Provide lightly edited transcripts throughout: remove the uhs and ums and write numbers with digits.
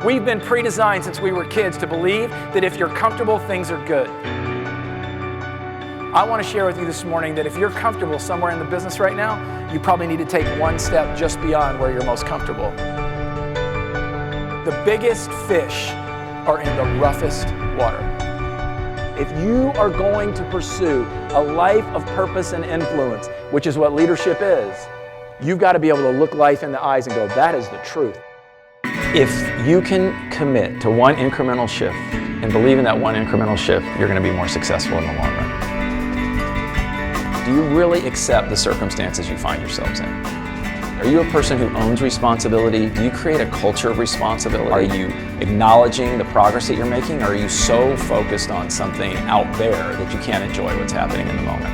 We've been pre-designed since we were kids to believe that if you're comfortable, things are good. I want to share with you this morning that if you're comfortable somewhere in the business right now, you probably need to take one step just beyond where you're most comfortable. The biggest fish are in the roughest water. If you are going to pursue a life of purpose and influence, which is what leadership is, you've got to be able to look life in the eyes and go, that is the truth. If you can commit to one incremental shift and believe in that one incremental shift, you're going to be more successful in the long run. Do you really accept the circumstances you find yourselves in? Are you a person who owns responsibility? Do you create a culture of responsibility? Are you acknowledging the progress that you're making? Or are you so focused on something out there that you can't enjoy what's happening in the moment?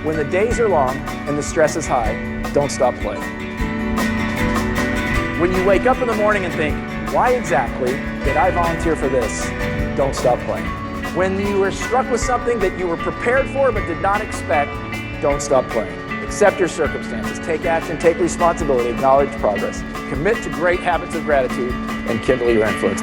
When the days are long and the stress is high, don't stop playing. When you wake up in the morning and think, why exactly did I volunteer for this? Don't stop playing. When you were struck with something that you were prepared for but did not expect, don't stop playing. Accept your circumstances, take action, take responsibility, acknowledge progress, commit to great habits of gratitude, and kindle your influence.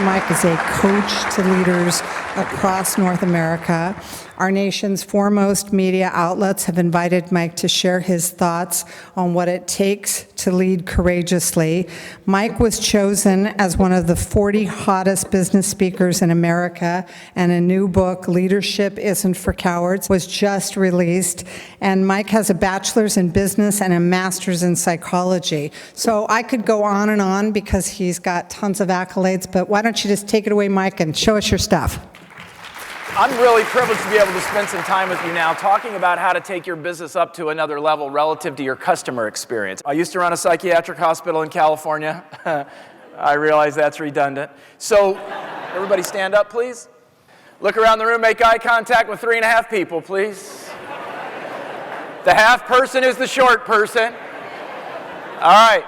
Mike is a coach to leaders across North America. Our nation's foremost media outlets have invited Mike to share his thoughts on what it takes to lead courageously. Mike was chosen as one of the 40 hottest business speakers in America, and a new book, Leadership Isn't for Cowards, was just released. And Mike has a bachelor's in business and a master's in psychology. So I could go on and on because he's got tons of accolades, but why don't you just take it away, Mike, and show us your stuff. I'm really privileged to be able to spend some time with you now talking about how to take your business up to another level relative to your customer experience. I used to run a psychiatric hospital in California. I realize that's redundant. So everybody stand up, please. Look around the room, make eye contact with 3.5 people, please. The half person is the short person. All right.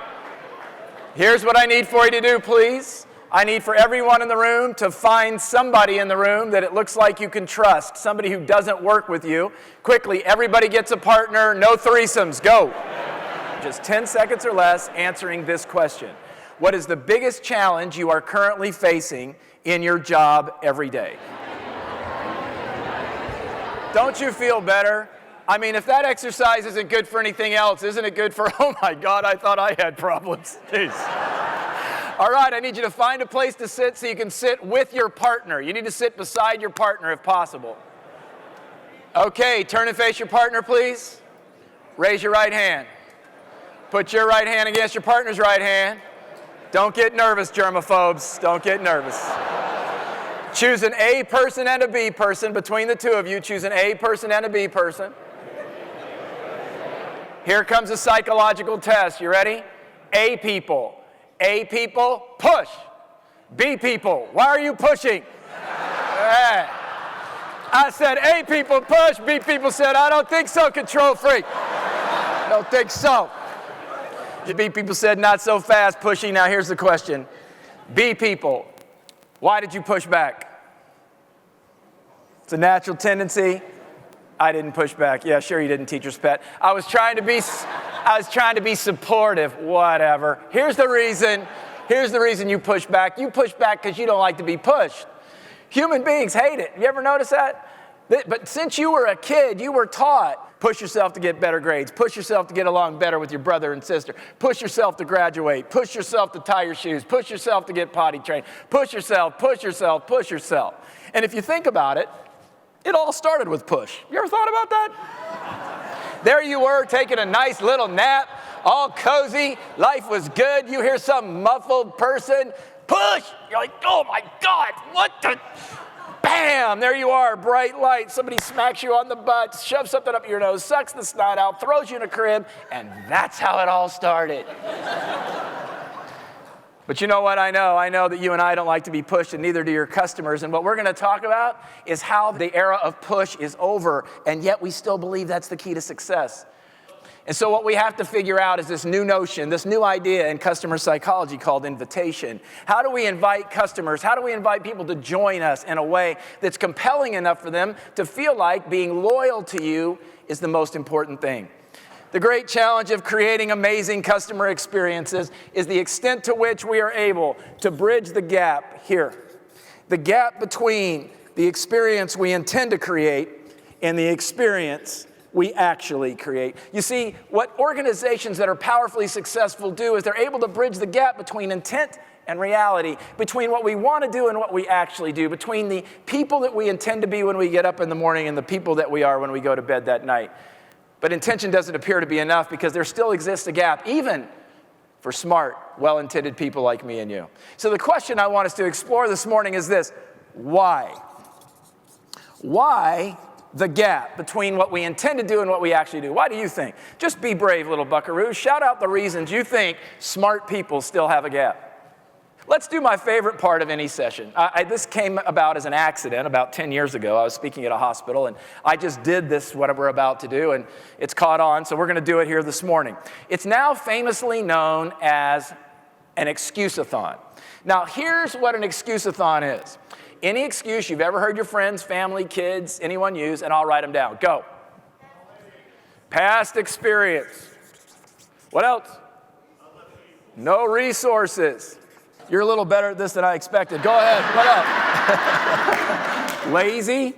Here's what I need for you to do, please. I need for everyone in the room to find somebody in the room that it looks like you can trust, somebody who doesn't work with you. Quickly, everybody gets a partner, no threesomes, go. Just 10 seconds or less answering this question. What is the biggest challenge you are currently facing in your job every day? Don't you feel better? I mean, if that exercise isn't good for anything else, isn't it good for, oh my God, I thought I had problems. Jeez. All right, I need you to find a place to sit so you can sit with your partner. You need to sit beside your partner if possible. Okay, turn and face your partner, please. Raise your right hand. Put your right hand against your partner's right hand. Don't get nervous, germaphobes. Don't get nervous. Choose an A person and a B person. Between the two of you, choose an A person and a B person. Here comes a psychological test. You ready? A people. A people, push. B people, why are you pushing? I said A people, push. B people said, I don't think so, control freak. Don't think so. B people said, not so fast, pushing. Now here's the question. B people, why did you push back? It's a natural tendency. I didn't push back. Yeah, sure you didn't, teacher's pet. I was trying to be supportive. Whatever. Here's the reason you push back. You push back because you don't like to be pushed. Human beings hate it. You ever notice that? But since you were a kid, you were taught, push yourself to get better grades. Push yourself to get along better with your brother and sister. Push yourself to graduate. Push yourself to tie your shoes. Push yourself to get potty trained. Push yourself, push yourself, push yourself. And if you think about it, it all started with push. You ever thought about that? There you were taking a nice little nap, all cozy, life was good. You hear some muffled person, push. You're like, oh my God, what the? Bam, there you are, bright light. Somebody smacks you on the butt, shoves something up your nose, sucks the snot out, throws you in a crib, and that's how it all started. But you know what I know? I know that you and I don't like to be pushed, and neither do your customers. And what we're going to talk about is how the era of push is over, and yet we still believe that's the key to success. And so what we have to figure out is this new notion, this new idea in customer psychology called invitation. How do we invite customers? How do we invite people to join us in a way that's compelling enough for them to feel like being loyal to you is the most important thing? The great challenge of creating amazing customer experiences is the extent to which we are able to bridge the gap here. The gap between the experience we intend to create and the experience we actually create. You see, what organizations that are powerfully successful do is they're able to bridge the gap between intent and reality, between what we want to do and what we actually do, between the people that we intend to be when we get up in the morning and the people that we are when we go to bed that night. But intention doesn't appear to be enough because there still exists a gap, even for smart, well-intended people like me and you. So the question I want us to explore this morning is this: why? Why the gap between what we intend to do and what we actually do? Why do you think? Just be brave, little buckaroos. Shout out the reasons you think smart people still have a gap. Let's do my favorite part of any session. This came about as an accident about 10 years ago. I was speaking at a hospital, and I just did this, what we're about to do, and it's caught on, so we're going to do it here this morning. It's now famously known as an excuse-a-thon. Now, here's what an excuse-a-thon is. Any excuse you've ever heard your friends, family, kids, anyone use, and I'll write them down. Go. Past experience. What else? No resources. You're a little better at this than I expected. Go ahead. What up? Lazy.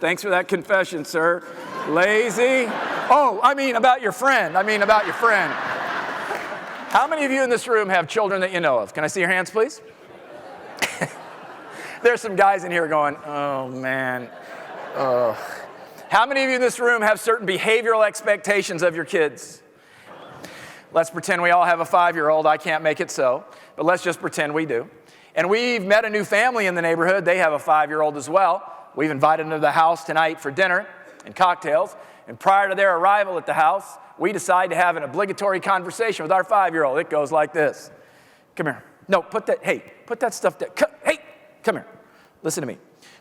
Thanks for that confession, sir. Lazy. Oh, I mean about your friend. How many of you in this room have children that you know of? Can I see your hands, please? There's some guys in here going, oh, man. How many of you in this room have certain behavioral expectations of your kids? Let's pretend we all have a 5-year-old. I can't make it so, but let's just pretend we do. And we've met a new family in the neighborhood. They have a 5-year-old as well. We've invited them to the house tonight for dinner and cocktails. And prior to their arrival at the house, we decide to have an obligatory conversation with our 5-year-old. It goes like this. Come here. No, put that stuff down. Hey, come here. Listen to me.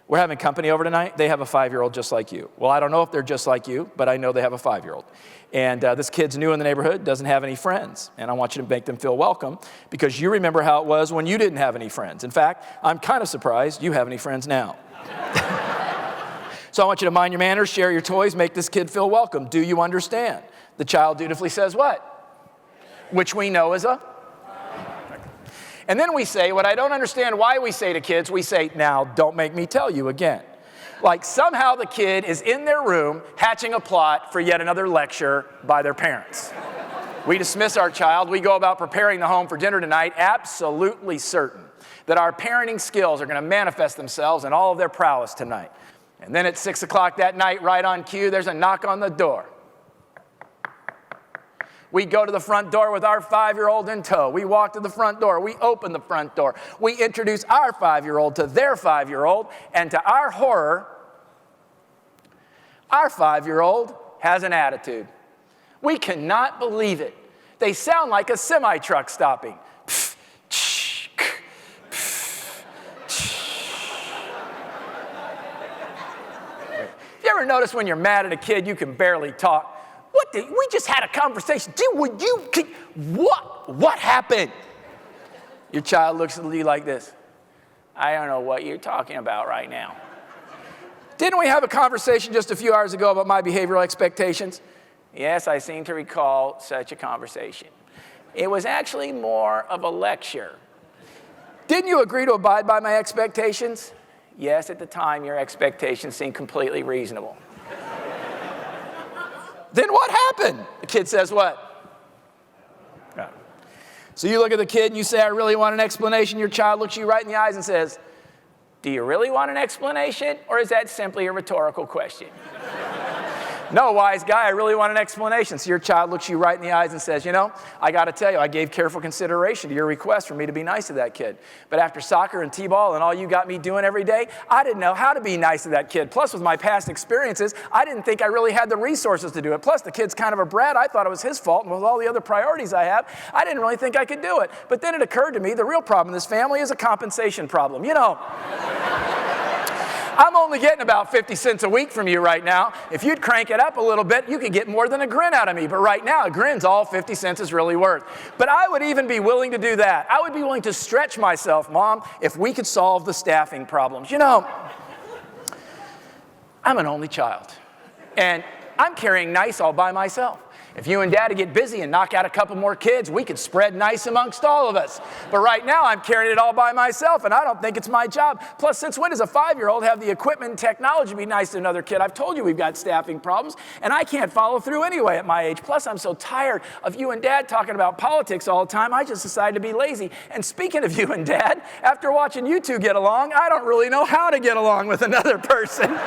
We're having company over tonight. They have a 5-year-old just like you. Well, I don't know if they're just like you, but I know they have a 5-year-old. And this kid's new in the neighborhood, doesn't have any friends. And I want you to make them feel welcome because you remember how it was when you didn't have any friends. In fact, I'm kind of surprised you have any friends now. So I want you to mind your manners, share your toys, make this kid feel welcome. Do you understand? The child dutifully says what? Which we know is a... And then we say, what I don't understand why we say to kids, we say, now, don't make me tell you again. Like somehow the kid is in their room hatching a plot for yet another lecture by their parents. We dismiss our child. We go about preparing the home for dinner tonight, absolutely certain that our parenting skills are going to manifest themselves in all of their prowess tonight. And then at 6 o'clock that night, right on cue, there's a knock on the door. We go to the front door with our 5-year-old in tow. We walk to the front door. We open the front door. We introduce our 5-year-old to their 5-year-old. And to our horror, our 5-year-old has an attitude. We cannot believe it. They sound like a semi-truck stopping. You ever notice when you're mad at a kid, you can barely talk? We just had a conversation. Dude, what happened? Your child looks at you like this. I don't know what you're talking about right now. Didn't we have a conversation just a few hours ago about my behavioral expectations? Yes, I seem to recall such a conversation. It was actually more of a lecture. Didn't you agree to abide by my expectations? Yes, at the time, your expectations seemed completely reasonable. Then what happened? The kid says what? Yeah. So you look at the kid and you say, I really want an explanation. Your child looks you right in the eyes and says, do you really want an explanation? Or is that simply a rhetorical question? No, wise guy, I really want an explanation. So your child looks you right in the eyes and says, you know, I got to tell you, I gave careful consideration to your request for me to be nice to that kid. But after soccer and t-ball and all you got me doing every day, I didn't know how to be nice to that kid. Plus, with my past experiences, I didn't think I really had the resources to do it. Plus, the kid's kind of a brat. I thought it was his fault. And with all the other priorities I have, I didn't really think I could do it. But then it occurred to me, the real problem in this family is a compensation problem. You know, I'm only getting about 50 cents a week from you right now. If you'd crank it up a little bit, you could get more than a grin out of me. But right now, a grin's all 50 cents is really worth. But I would even be willing to do that. I would be willing to stretch myself, Mom, if we could solve the staffing problems. You know, I'm an only child. And I'm carrying nice all by myself. If you and Daddy get busy and knock out a couple more kids, we could spread nice amongst all of us. But right now, I'm carrying it all by myself, and I don't think it's my job. Plus, since when does a 5-year-old have the equipment and technology to be nice to another kid? I've told you we've got staffing problems, and I can't follow through anyway at my age. Plus, I'm so tired of you and Dad talking about politics all the time, I just decided to be lazy. And speaking of you and Dad, after watching you two get along, I don't really know how to get along with another person.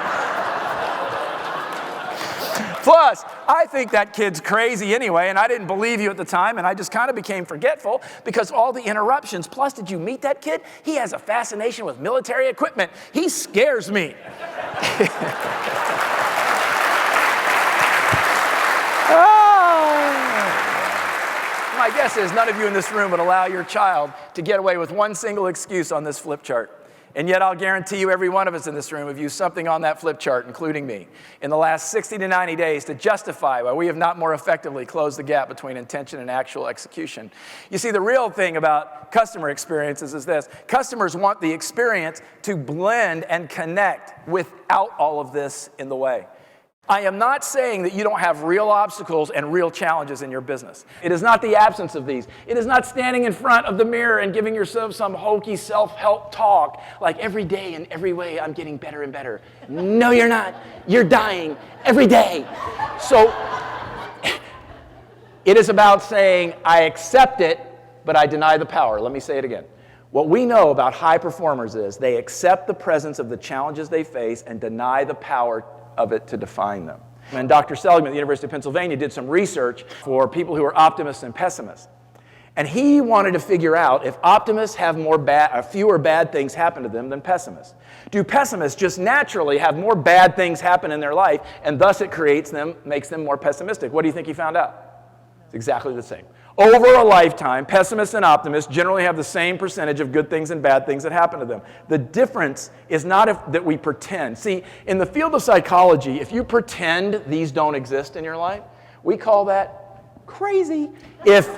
Plus, I think that kid's crazy anyway, and I didn't believe you at the time, and I just kind of became forgetful because all the interruptions. Plus, did you meet that kid? He has a fascination with military equipment. He scares me. My guess is none of you in this room would allow your child to get away with one single excuse on this flip chart. And yet I'll guarantee you every one of us in this room have used something on that flip chart, including me, in the last 60 to 90 days to justify why we have not more effectively closed the gap between intention and actual execution. You see, the real thing about customer experiences is this. Customers want the experience to blend and connect without all of this in the way. I am not saying that you don't have real obstacles and real challenges in your business. It is not the absence of these. It is not standing in front of the mirror and giving yourself some hokey self-help talk like every day in every way I'm getting better and better. No, you're not. You're dying every day. So it is about saying, I accept it, but I deny the power. Let me say it again. What we know about high performers is they accept the presence of the challenges they face and deny the power of it to define them. And Dr. Seligman at the University of Pennsylvania did some research for people who are optimists and pessimists. And he wanted to figure out if optimists have fewer bad things happen to them than pessimists. Do pessimists just naturally have more bad things happen in their life, and thus it makes them more pessimistic? What do you think he found out? It's exactly the same. Over a lifetime, pessimists and optimists generally have the same percentage of good things and bad things that happen to them. The difference is not that we pretend. See, in the field of psychology, if you pretend these don't exist in your life, we call that crazy. If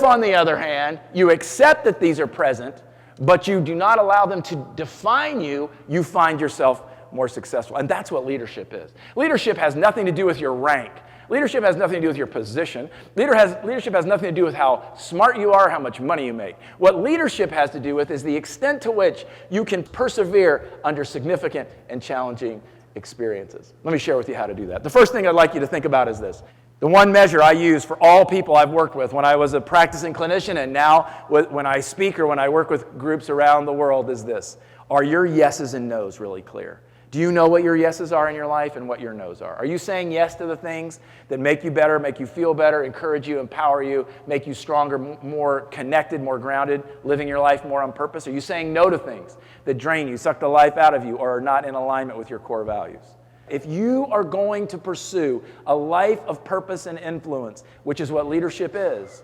on the other hand, you accept that these are present, but you do not allow them to define you, you find yourself more successful. And that's what leadership is. Leadership has nothing to do with your rank. Leadership has nothing to do with your position. Leadership has nothing to do with how smart you are, how much money you make. What leadership has to do with is the extent to which you can persevere under significant and challenging experiences. Let me share with you how to do that. The first thing I'd like you to think about is this. The one measure I use for all people I've worked with when I was a practicing clinician and now when I speak or when I work with groups around the world is this. Are your yeses and nos really clear? Do you know what your yeses are in your life and what your nos are? Are you saying yes to the things that make you better, make you feel better, encourage you, empower you, make you stronger, more connected, more grounded, living your life more on purpose? Are you saying no to things that drain you, suck the life out of you, or are not in alignment with your core values? If you are going to pursue a life of purpose and influence, which is what leadership is,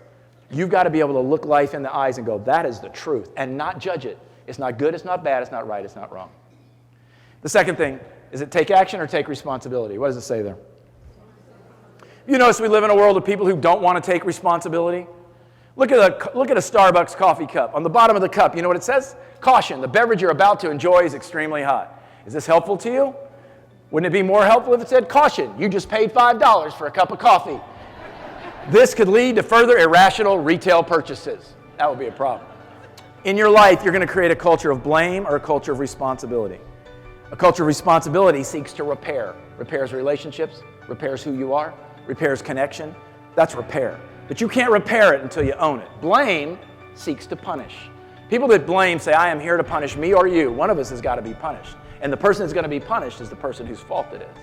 you've got to be able to look life in the eyes and go, that is the truth, and not judge it. It's not good, it's not bad, it's not right, it's not wrong. The second thing, is it take action or take responsibility? What does it say there? You notice we live in a world of people who don't want to take responsibility? Look at a Starbucks coffee cup. On the bottom of the cup, you know what it says? Caution, the beverage you're about to enjoy is extremely hot. Is this helpful to you? Wouldn't it be more helpful if it said, caution, you just paid $5 for a cup of coffee? This could lead to further irrational retail purchases. That would be a problem. In your life, you're going to create a culture of blame or a culture of responsibility. A culture of responsibility seeks to repair. Repairs relationships, repairs who you are, repairs connection. That's repair. But you can't repair it until you own it. Blame seeks to punish. People that blame say, I am here to punish me or you. One of us has got to be punished. And the person that's going to be punished is the person whose fault it is.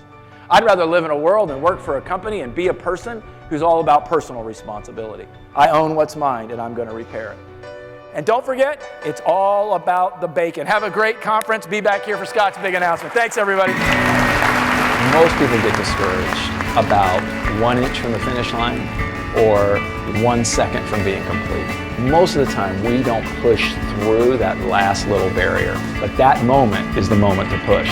I'd rather live in a world and work for a company and be a person who's all about personal responsibility. I own what's mine and I'm going to repair it. And don't forget, it's all about the bacon. Have a great conference. Be back here for Scott's big announcement. Thanks, everybody. Most people get discouraged about 1 inch from the finish line or 1 second from being complete. Most of the time, we don't push through that last little barrier, but that moment is the moment to push.